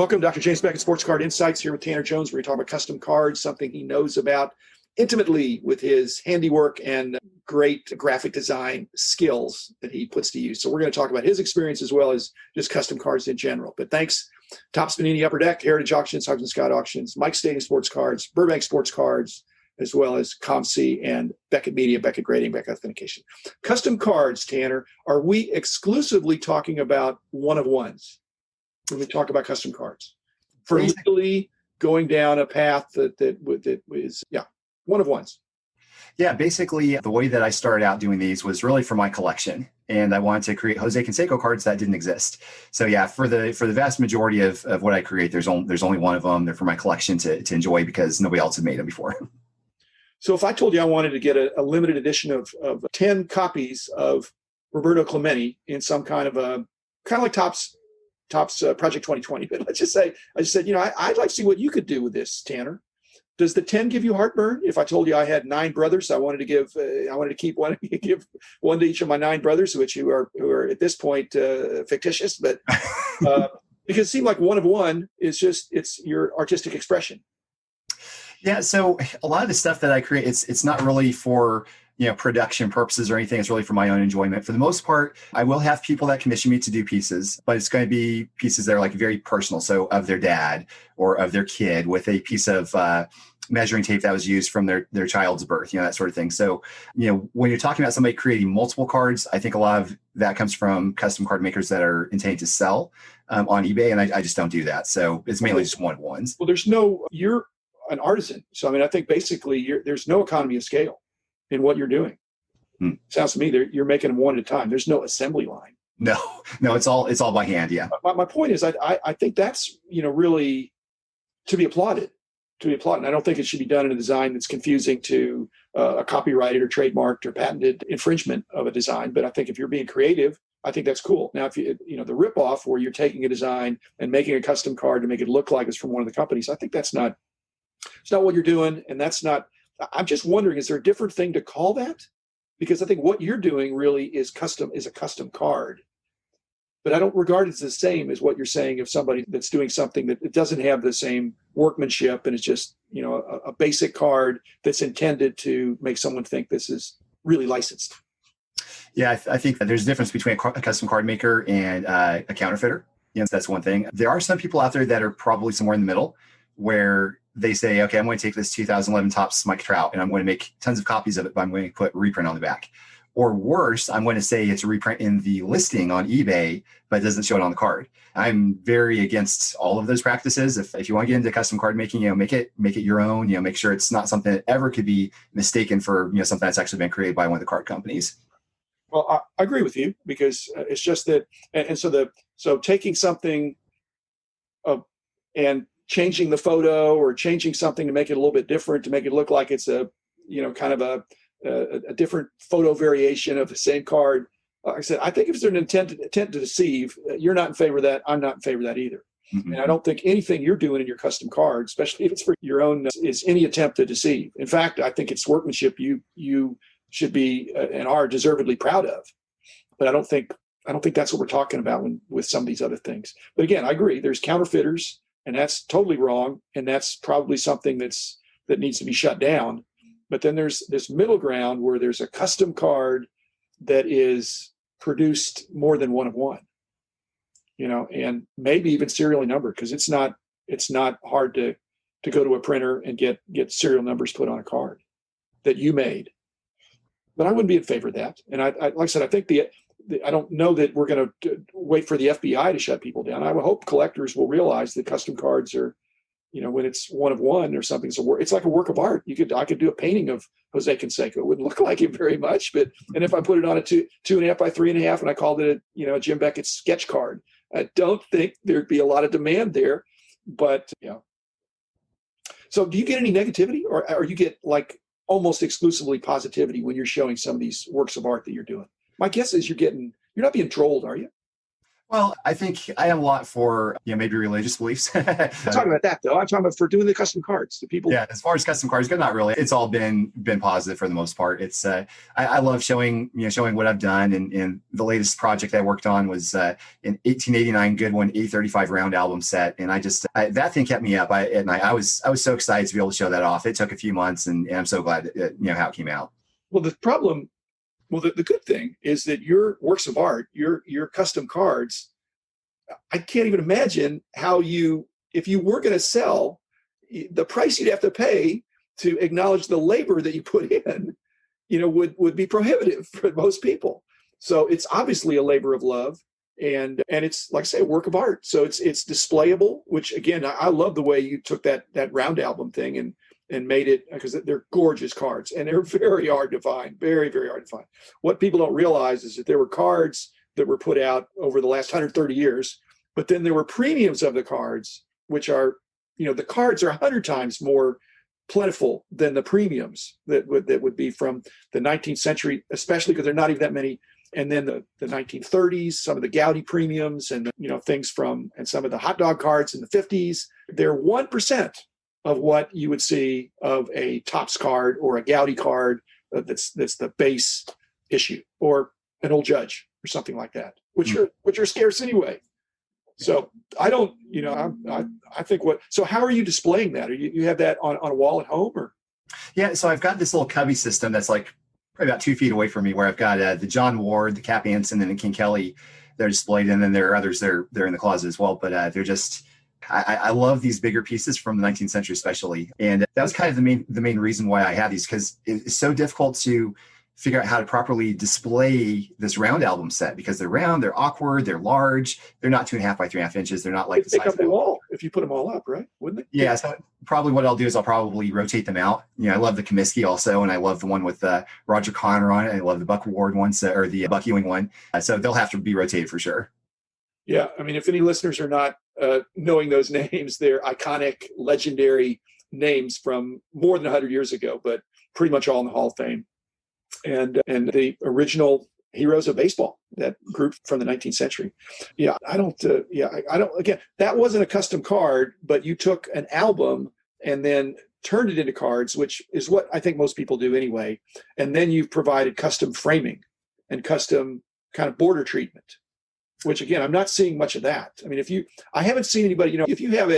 Welcome, Dr. James Beckett, Sports Card Insights, here with Tanner Jones. We're going to talk about custom cards, something he knows about intimately with his handiwork and great graphic design skills that he puts to use. So we're going to talk about his experience as well as just custom cards in general. But thanks, Topps Panini Upper Deck, Heritage Auctions, Huggins Scott Auctions, Mike Stadium Sports Cards, Burbank Sports Cards, as well as ComC and Beckett Media, Beckett Grading, Beckett Authentication. Custom cards, Tanner, are we exclusively talking about one-of-ones when we talk about custom cards? For legally going down a path that is, one-of-ones. Yeah, basically the way that I started out doing these was really for my collection, and I wanted to create Jose Canseco cards that didn't exist. So yeah, for the vast majority of what I create, there's only one of them. They're for my collection to enjoy because nobody else had made them before. So if I told you I wanted to get a limited edition of 10 copies of Roberto Clemente in some kind of like Topps Project 2020, but I just said, I'd like to see what you could do with this, Tanner. Does the 10 give you heartburn? If I told you I had 9 brothers, I wanted to keep one, give one to each of my 9 brothers, which who are at this point fictitious, but because it seemed like one of one is it's your artistic expression. Yeah, so a lot of the stuff that I create, it's not really for production purposes or anything. It's really for my own enjoyment. For the most part, I will have people that commission me to do pieces, but it's going to be pieces that are like very personal. So of their dad or of their kid with a piece of measuring tape that was used from their child's birth, that sort of thing. So, when you're talking about somebody creating multiple cards, I think a lot of that comes from custom card makers that are intending to sell on eBay. And I just don't do that. So it's mainly just one-of-ones. Well, you're an artisan. So, I think basically there's no economy of scale in what you're doing. Sounds to me you're making them one at a time. There's no assembly line. No, it's all by hand. Yeah. My point is, I think that's really to be applauded. And I don't think it should be done in a design that's confusing to a copyrighted or trademarked or patented infringement of a design. But I think if you're being creative, I think that's cool. Now, if the ripoff where you're taking a design and making a custom card to make it look like it's from one of the companies, I think it's not what you're doing, and that's not. I'm just wondering, is there a different thing to call that? Because I think what you're doing really is a custom card. But I don't regard it as the same as what you're saying of somebody that's doing something that it doesn't have the same workmanship, and it's just, a basic card that's intended to make someone think this is really licensed. Yeah, I think there's a difference between a custom card maker and a counterfeiter. That's one thing. There are some people out there that are probably somewhere in the middle where they say, okay, I'm going to take this 2011 Topps Mike Trout and I'm going to make tons of copies of it, but I'm going to put reprint on the back. Or worse, I'm going to say it's a reprint in the listing on eBay, but it doesn't show it on the card. I'm very against all of those practices. If you want to get into custom card making, make it your own. Make sure it's not something that ever could be mistaken for something that's actually been created by one of the card companies. Well, I agree with you because it's just that, and so taking something and changing the photo or changing something to make it a little bit different, to make it look like it's a kind of a different photo variation of the same card. Like I said, I think if it's an intent to deceive, you're not in favor of that. I'm not in favor of that either. Mm-hmm. And I don't think anything you're doing in your custom card, especially if it's for your own, is any attempt to deceive. In fact, I think it's workmanship you should be and are deservedly proud of. But I don't think that's what we're talking about with some of these other things. But again, I agree. There's counterfeiters, and that's totally wrong. And that's probably something that needs to be shut down. But then there's this middle ground where there's a custom card that is produced more than one of one, and maybe even serially numbered, because it's not hard to go to a printer and get serial numbers put on a card that you made. But I wouldn't be in favor of that. And I like I said, I think I don't know that we're going to wait for the FBI to shut people down. I would hope collectors will realize that custom cards are, when it's one of one or something, it's like a work of art. I could do a painting of Jose Canseco. It wouldn't look like it very much, and if I put it on a 2.5 by 3.5 and I called it a Jim Beckett sketch card, I don't think there'd be a lot of demand there. But so do you get any negativity, or you get like almost exclusively positivity when you're showing some of these works of art that you're doing? My guess is you're not being trolled, are you? Well, I think I am a lot for, maybe religious beliefs. I'm talking about that though. I'm talking about for doing the custom cards. The people. Yeah, as far as custom cars go, not really. It's all been positive for the most part. It's I love showing what I've done, and the latest project I worked on was an 1889 Goodwin A35 round album set, and that thing kept me up at night. I was so excited to be able to show that off. It took a few months, and I'm so glad how it came out. Well, the good thing is that your works of art, your custom cards, I can't even imagine if you were going to sell, the price you'd have to pay to acknowledge the labor that you put in, would be prohibitive for most people. So it's obviously a labor of love, and it's, like I say, a work of art. So it's displayable, which again, I love the way you took that round album thing and made it, because they're gorgeous cards and they're very hard to find, very, very hard to find. What people don't realize is that there were cards that were put out over the last 130 years, but then there were premiums of the cards, which are, the cards are 100 times more plentiful than the premiums that would be from the 19th century, especially because there are not even that many. And then the 1930s, some of the Gaudi premiums, and things and some of the hot dog cards in the 50s, they're 1% of what you would see of a Topps card or a Gaudi card that's the base issue, or an Old Judge or something like that, which are scarce anyway. So I don't, I think so how are you displaying that? You have that on a wall at home, or? Yeah, so I've got this little cubby system that's like probably about 2 feet away from me, where I've got the John Ward, the Cap Anson, and the King Kelly. They're displayed, and then there are others. They're in the closet as well. But they're just, I love these bigger pieces from the 19th century, especially, and that was kind of the main reason why I have these, because it's so difficult to figure out how to properly display this round album set, because they're round, they're awkward, they're large, they're not 2.5 by 3.5 inches. They're not like the size size of the wall if you put them all up, right? Wouldn't they? Yeah. So probably what I'll do is I'll probably rotate them out. I love the Comiskey also, and I love the one with Roger Connor on it. I love the Buck Ward one, or the Buck Ewing one. So they'll have to be rotated for sure. Yeah. I mean, if any listeners are not knowing those names, they're iconic, legendary names from more than 100 years ago, but pretty much all in the Hall of Fame. And the original heroes of baseball, that group from the 19th century. Yeah, I don't, again, that wasn't a custom card, but you took an album and then turned it into cards, which is what I think most people do anyway. And then you've provided custom framing and custom kind of border treatment, which again, I'm not seeing much of that. I mean, I haven't seen anybody, if you have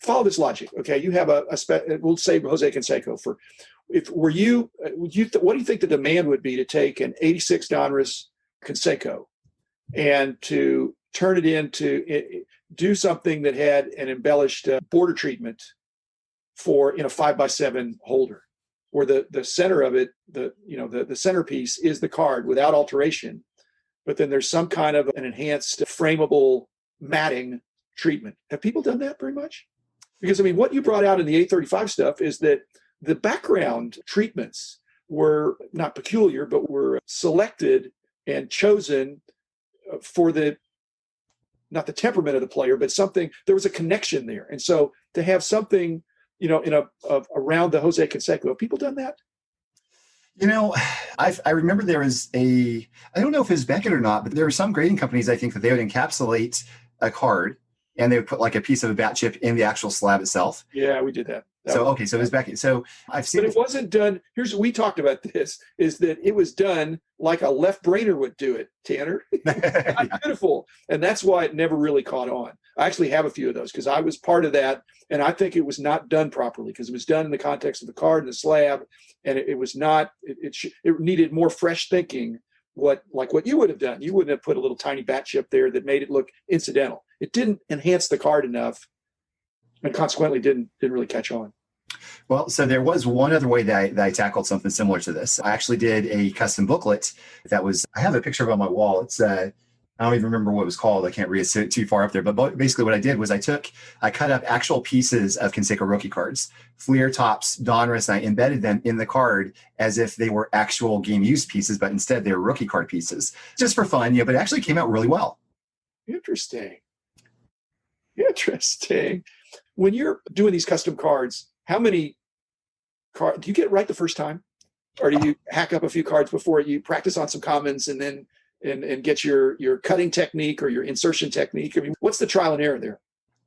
follow this logic, okay, you have we'll say Jose Canseco what do you think the demand would be to take an 86 Donruss Canseco and to turn it into do something that had an embellished border treatment in a 5x7 holder, where the center of it, the centerpiece is the card without alteration, but then there's some kind of an enhanced frameable matting treatment. Have people done that very much? Because I mean, what you brought out in the 835 stuff is that the background treatments were not peculiar, but were selected and chosen for not the temperament of the player, but there was a connection there. And so to have something, around the Jose Canseco, have people done that? I remember there was I don't know if it was Beckett or not, but there were some grading companies, I think, that they would encapsulate a card and they would put like a piece of a bat chip in the actual slab itself. Yeah, we did that. So it was Beckett. So I've seen, but it wasn't done. We talked about this, is that it was done like a left brainer would do it, Tanner. Not beautiful. And that's why it never really caught on. I actually have a few of those because I was part of that. And I think it was not done properly because it was done in the context of the card and the slab. And it was not, it needed more fresh thinking. What you would have done. You wouldn't have put a little tiny bat chip there that made it look incidental. It didn't enhance the card enough, and consequently didn't really catch on. Well, so there was one other way that I tackled something similar to this. I actually did a custom booklet I have a picture of it on my wall. It's I don't even remember what it was called. I can't read it too far up there. But basically what I did was I cut up actual pieces of Canseco rookie cards, Fleer, Topps, Donruss, and I embedded them in the card as if they were actual game use pieces, but instead they were rookie card pieces, just for fun. But it actually came out really well. Interesting. When you're doing these custom cards, how many cards do you get right the first time? Or do you hack up a few cards before you practice on some commons and then and get your cutting technique or your insertion technique? I mean, what's the trial and error there?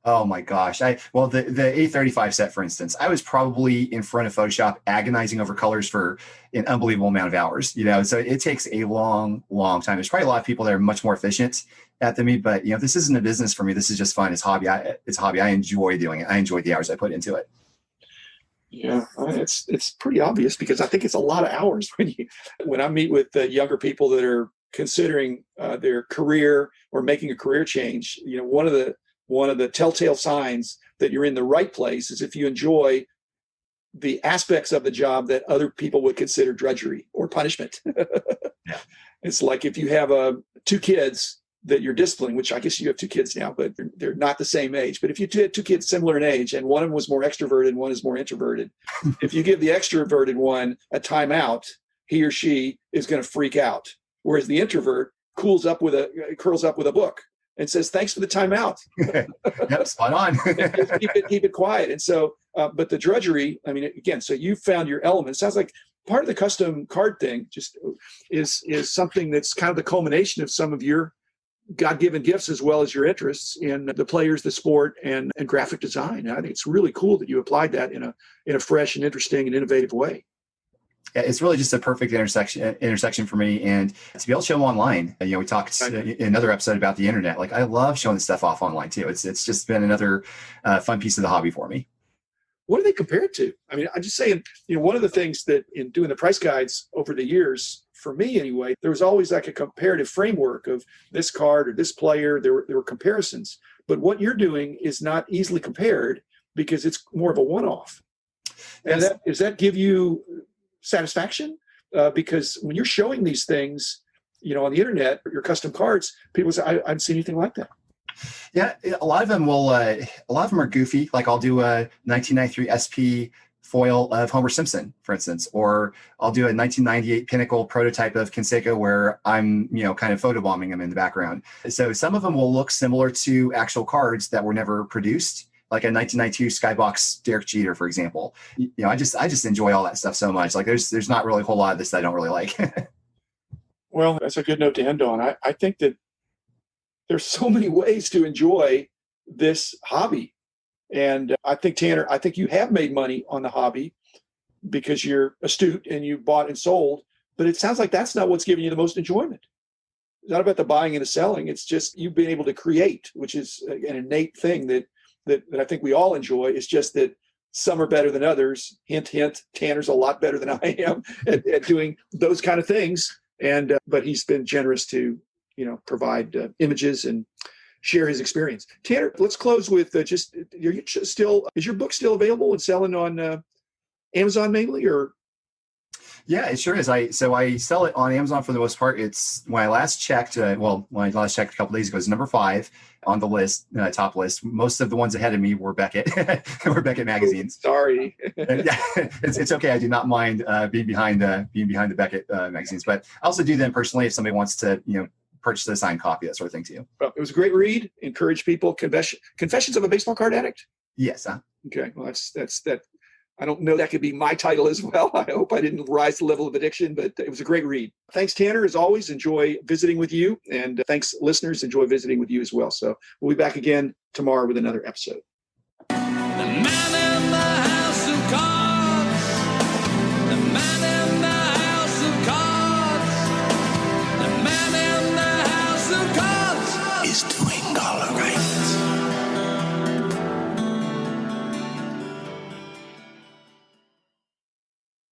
Oh my gosh. Well, the A35 set, for instance, I was probably in front of Photoshop agonizing over colors for an unbelievable amount of hours, so it takes a long, long time. There's probably a lot of people that are much more efficient at than me, but this isn't a business for me. This is just fun. It's hobby. It's a hobby. I enjoy doing it. I enjoy the hours I put into it. Yeah, it's pretty obvious because I think it's a lot of hours when I meet with younger people that are considering their career or making a career change. One of the telltale signs that you're in the right place is if you enjoy the aspects of the job that other people would consider drudgery or punishment. Yeah. It's like if you have two kids that you're disciplining, which I guess you have two kids now, but they're not the same age. But if you had two kids similar in age and one of them was more extroverted and one is more introverted, if you give the extroverted one a timeout, he or she is going to freak out. Whereas the introvert curls up with a book and says, "Thanks for the timeout." Yep, spot on. keep it quiet. And so, but the drudgery, I mean, again, so you found your element. It sounds like part of the custom card thing just is something that's kind of the culmination of some of your God-given gifts as well as your interests in the players, the sport, and graphic design. I think it's really cool that you applied that in a fresh and interesting and innovative way. Yeah, it's really just a perfect intersection for me, and to be able to show them online. We talked in another episode about the internet. Like, I love showing this stuff off online too. It's just been another fun piece of the hobby for me. What do they compare it to? I mean, I'm just saying, one of the things that in doing the price guides over the years, for me anyway, there was always like a comparative framework of this card or this player. There were comparisons, but what you're doing is not easily compared because it's more of a one-off. And does that give you satisfaction? Because when you're showing these things, on the internet, your custom cards, people say, I haven't seen anything like that. Yeah, a lot of them are goofy. Like, I'll do a 1993 SP foil of Homer Simpson, for instance, or I'll do a 1998 Pinnacle prototype of Canseco where I'm, kind of photobombing them in the background. So some of them will look similar to actual cards that were never produced, like a 1992 Skybox Derek Jeter, for example. I just enjoy all that stuff so much. Like, there's not really a whole lot of this that I don't really like. Well, that's a good note to end on. I think that there's so many ways to enjoy this hobby. And I think, Tanner, you have made money on the hobby because you're astute and you bought and sold, but it sounds like that's not what's giving you the most enjoyment. It's not about the buying and the selling. It's just you've been able to create, which is an innate thing that I think we all enjoy. It's just that some are better than others. Hint, hint, Tanner's a lot better than I am at doing those kind of things. And but he's been generous to, provide images and share his experience. Tanner, let's close with is your book still available and selling on Amazon mainly, or? Yeah, it sure is. I sell it on Amazon for the most part. It's when I last checked. A couple days ago, it's number 5 on the list, top list. Most of the ones ahead of me were Beckett, magazines. Sorry. Yeah, it's okay. I do not mind being behind the Beckett magazines, but I also do them personally if somebody wants to, purchase a signed copy, that sort of thing too. Well, it was a great read. Encourage people. Confessions of a Baseball Card Addict. Yes. Okay. Well, that's that. I don't know that could be my title as well. I hope I didn't rise to the level of addiction, but it was a great read. Thanks, Tanner. As always, enjoy visiting with you. And thanks, listeners. Enjoy visiting with you as well. So we'll be back again tomorrow with another episode.